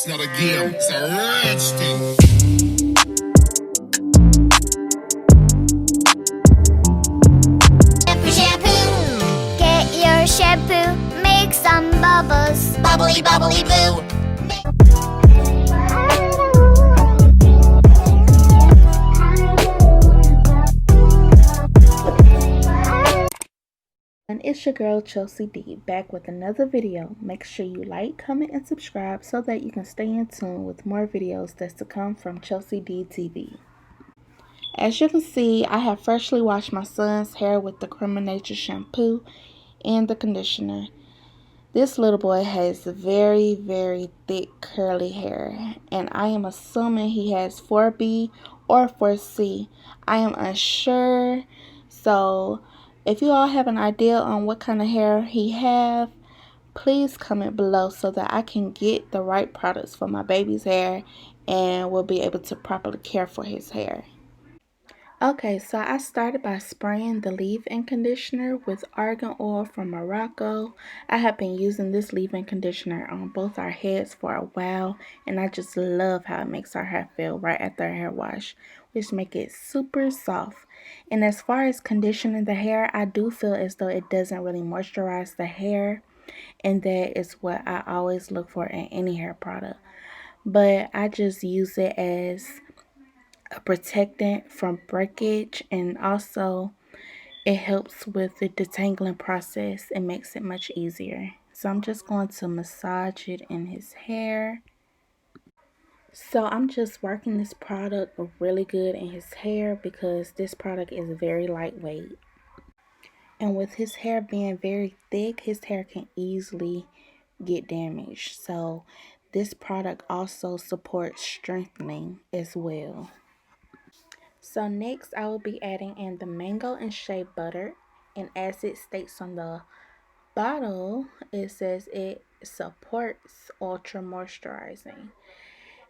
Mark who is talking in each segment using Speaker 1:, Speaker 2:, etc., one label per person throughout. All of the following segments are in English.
Speaker 1: It's not a game, it's a rich thing.
Speaker 2: Shampoo. Get your shampoo, make some bubbles. Bubbly, bubbly boo.
Speaker 3: And it's your girl Chelsea D back with another video. Make sure you like, comment, and subscribe so that you can stay in tune with more videos that's to come from Chelsea D TV. As you can see, I have freshly washed my son's hair with the Creme shampoo and the conditioner. This little boy has very, very thick curly hair, and I am assuming he has 4B or 4C. I am unsure, so if you all have an idea on what kind of hair he have, please comment below so that I can get the right products for my baby's hair and will be able to properly care for his hair. Okay, so I started by spraying the leave-in conditioner with argan oil from Morocco. I have been using this leave-in conditioner on both our heads for a while, and I just love how it makes our hair feel right after a hair wash, which make it super soft. And as far as conditioning the hair, I do feel as though it doesn't really moisturize the hair, and that is what I always look for in any hair product. But I just use it as a protectant from breakage, and also it helps with the detangling process. It makes it much easier. So I'm just going to massage it in his hair. So I'm just working this product really good in his hair because this product is very lightweight. And with his hair being very thick, his hair can easily get damaged. So this product also supports strengthening as well. So next I will be adding in the mango and shea butter, and as it states on the bottle, it says it supports ultra moisturizing.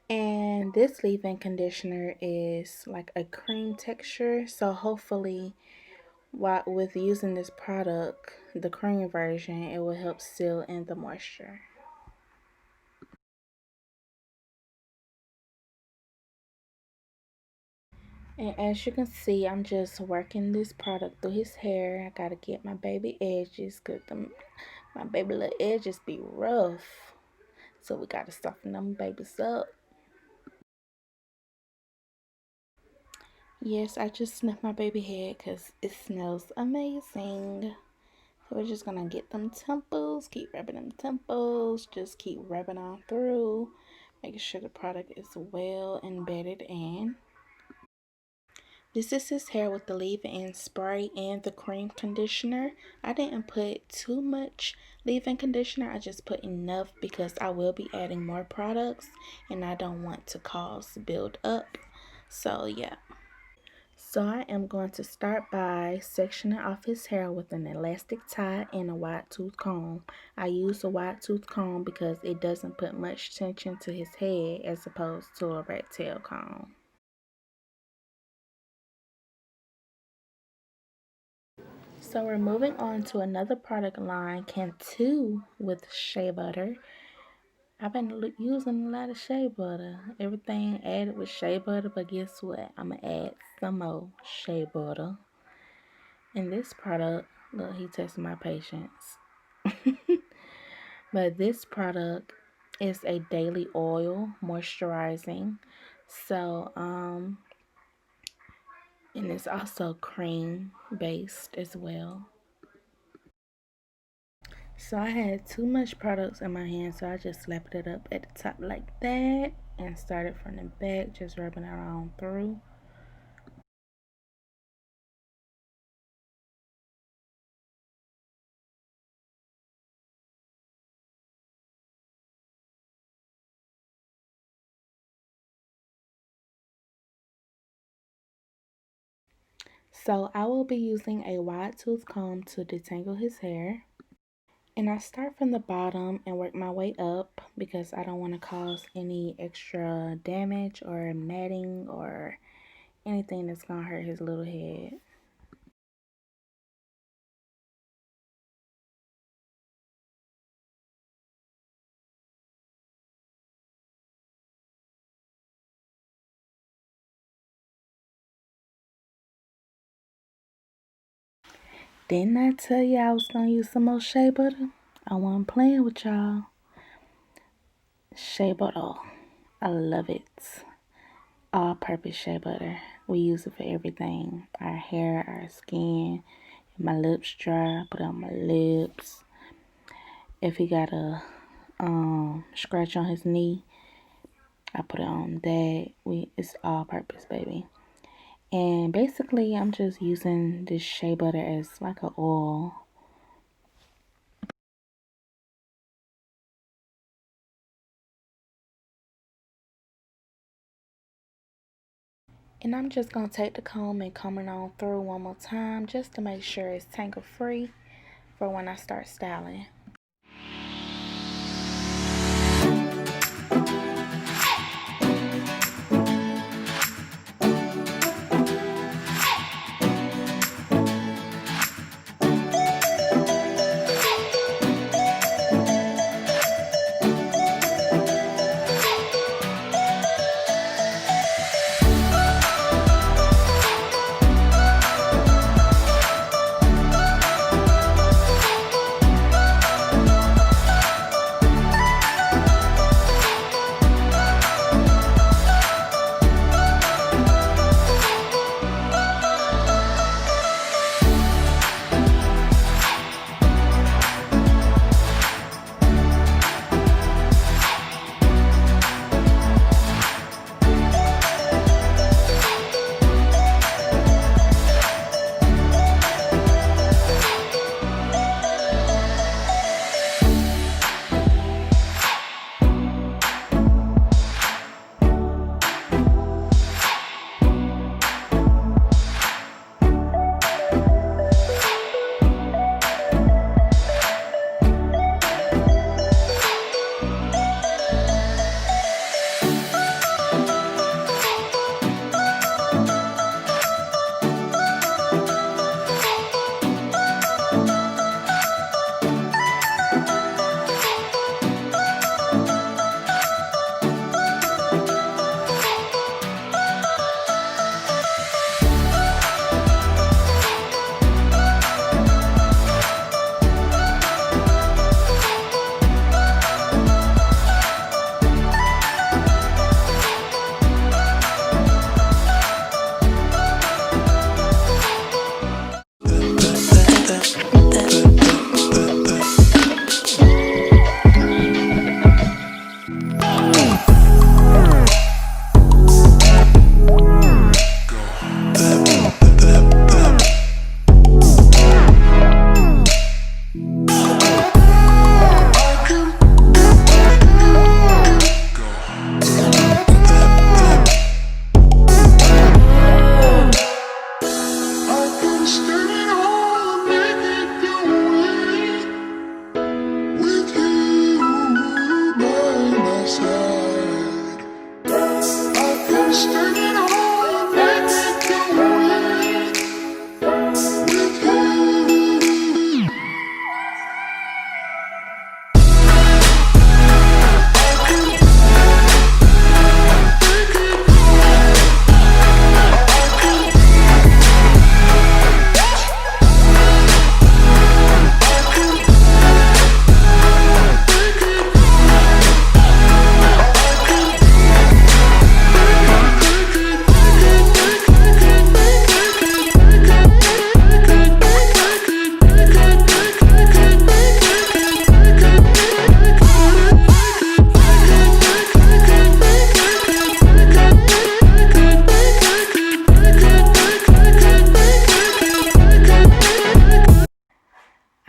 Speaker 3: And this leave-in conditioner is like a cream texture, so hopefully with using this product, the cream version, it will help seal in the moisture. And as you can see, I'm just working this product through his hair. I gotta get my baby edges, cause my baby little edges be rough. So we gotta soften them babies up. Yes, I just sniffed my baby head because it smells amazing. So we're just gonna get them temples, keep rubbing them temples, just keep rubbing on through, making sure the product is well embedded in. This is his hair with the leave-in spray and the cream conditioner. I didn't put too much leave-in conditioner. I just put enough because I will be adding more products and I don't want to cause build up. So yeah. So I am going to start by sectioning off his hair with an elastic tie and a wide tooth comb. I use a wide tooth comb because it doesn't put much tension to his head as opposed to a rat tail comb. So we're moving on to another product line, Cantu with shea butter. I've been using a lot of shea butter. Everything added with shea butter, but guess what? I'm going to add some more shea butter. And this product, look, he tested my patience. But this product is a daily oil moisturizing. So, and it's also cream based as well. So I had too much products in my hand, so I just slapped it up at the top like that and started from the back, just rubbing it on through. So I will be using a wide tooth comb to detangle his hair. And I start from the bottom and work my way up because I don't want to cause any extra damage or matting or anything that's going to hurt his little head. Didn't I tell you I was gonna use some more shea butter? I wasn't playing with y'all. Shea butter. I love it. All-purpose shea butter. We use it for everything. Our hair, our skin. If my lips dry, put it on my lips. If he got a scratch on his knee, I put it on that. It's all-purpose, baby. And basically, I'm just using this shea butter as like an oil. And I'm just going to take the comb and comb it on through one more time just to make sure it's tangle free for when I start styling.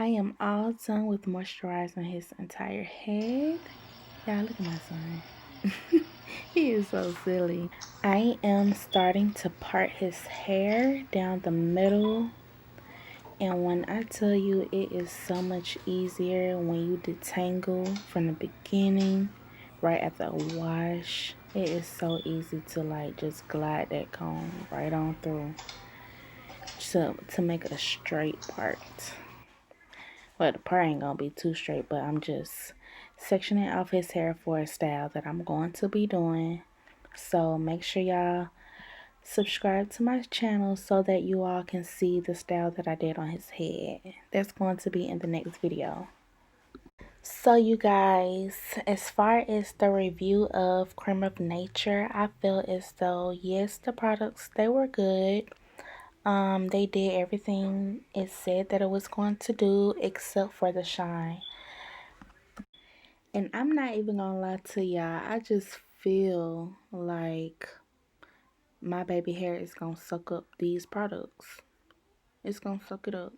Speaker 3: I am all done with moisturizing his entire head. Y'all, look at my son. He is so silly. I am starting to part his hair down the middle. And when I tell you, it is so much easier when you detangle from the beginning, right after a wash. It is so easy to like just glide that comb right on through to make it a straight part. Well, the part ain't gonna be too straight, but I'm just sectioning off his hair for a style that I'm going to be doing. So make sure y'all subscribe to my channel so that you all can see the style that I did on his head. That's going to be in the next video. So you guys, as far as the review of Creme of Nature, I feel as though yes, the products, they were good. They did everything it said that it was going to do except for the shine. And I'm not even gonna lie to y'all, I just feel like my baby hair is gonna suck up these products. It's gonna suck it up.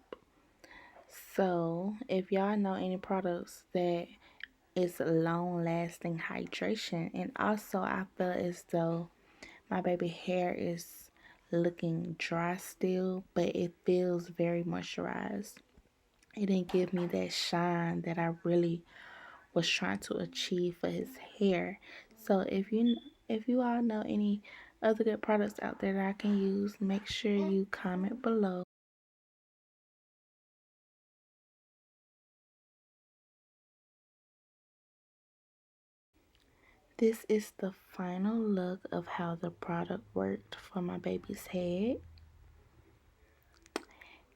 Speaker 3: So if y'all know any products that is long lasting hydration, and also I feel as though my baby hair is looking dry still, but it feels very moisturized. It didn't give me that shine that I really was trying to achieve for his hair. So if you all know any other good products out there that I can use, make sure you comment below. This is the final look of how the product worked for my baby's head.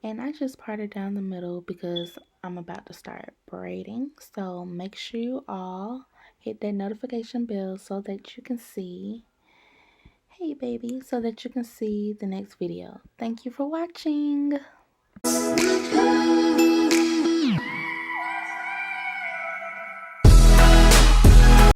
Speaker 3: And I just parted down the middle because I'm about to start braiding. So make sure you all hit that notification bell so that you can see, hey baby, so that you can see the next video. Thank you for watching.